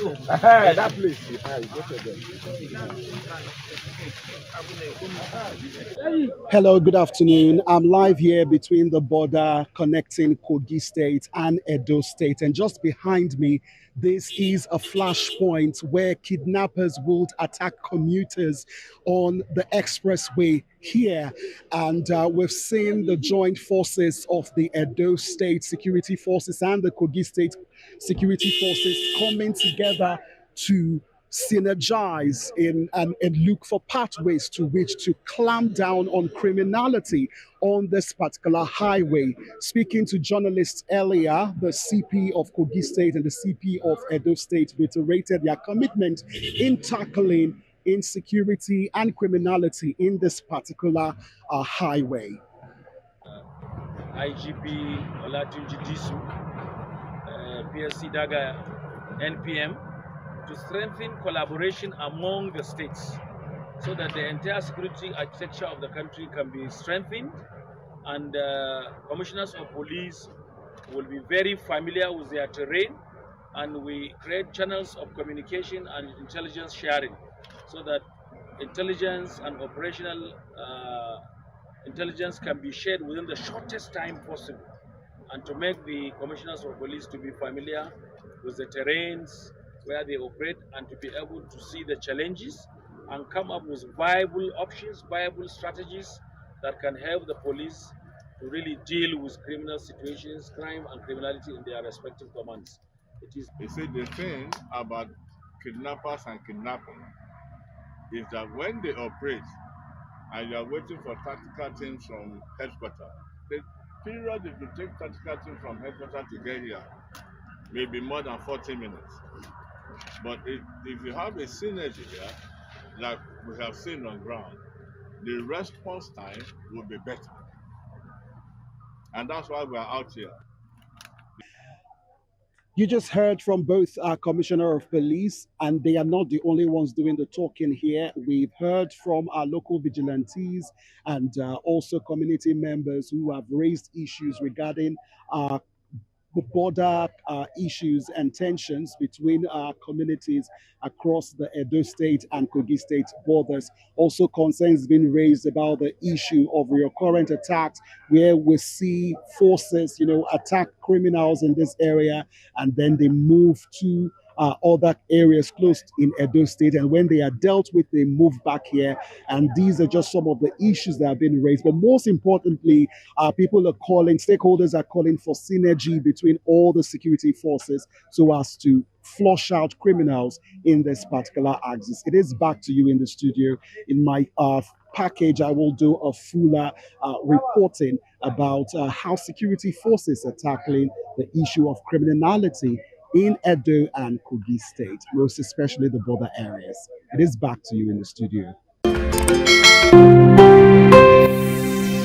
That place. Hello, good afternoon. I'm live here between the border connecting Kogi State and Edo State. And just behind me, this is a flashpoint where kidnappers would attack commuters on the expressway here. And we've seen the joint forces of the Edo State security forces and the Kogi State security forces coming together to synergize and look for pathways to which to clamp down on criminality on this particular highway. Speaking to journalists earlier, the CP of Kogi State and the CP of Edo State reiterated their commitment in tackling insecurity and criminality in this particular highway. IGP Olatunji Disu, PSC Daga, NPM, to strengthen collaboration among the states so that the entire security architecture of the country can be strengthened, and commissioners of police will be very familiar with their terrain, and we create channels of communication and intelligence sharing so that intelligence and operational intelligence can be shared within the shortest time possible, and to make the commissioners of police to be familiar with the terrains where they operate, and to be able to see the challenges and come up with viable options, viable strategies that can help the police to really deal with criminal situations, crime and criminality in their respective commands. You see, the thing about kidnappers and kidnapping is that when they operate and you are waiting for tactical teams from headquarters, the period it will take tactical teams from headquarters to get here may be more than 40 minutes. But if you have a synergy here, like we have seen on ground, the response time will be better. And that's why we are out here. You just heard from both our commissioner of police, and they are not the only ones doing the talking here. We've heard from our local vigilantes and also community members who have raised issues regarding border issues and tensions between communities across the Edo State and Kogi State borders. Also, concerns being raised about the issue of recurrent attacks, where we see forces, attack criminals in this area, and then they move to other areas close in Edo State. And when they are dealt with, they move back here. And these are just some of the issues that have been raised. But most importantly, stakeholders are calling for synergy between all the security forces so as to flush out criminals in this particular axis. It is back to you in the studio. In my package, I will do a fuller reporting about how security forces are tackling the issue of criminality in Edo and Kogi State, most especially the border areas. It is back to you in the studio.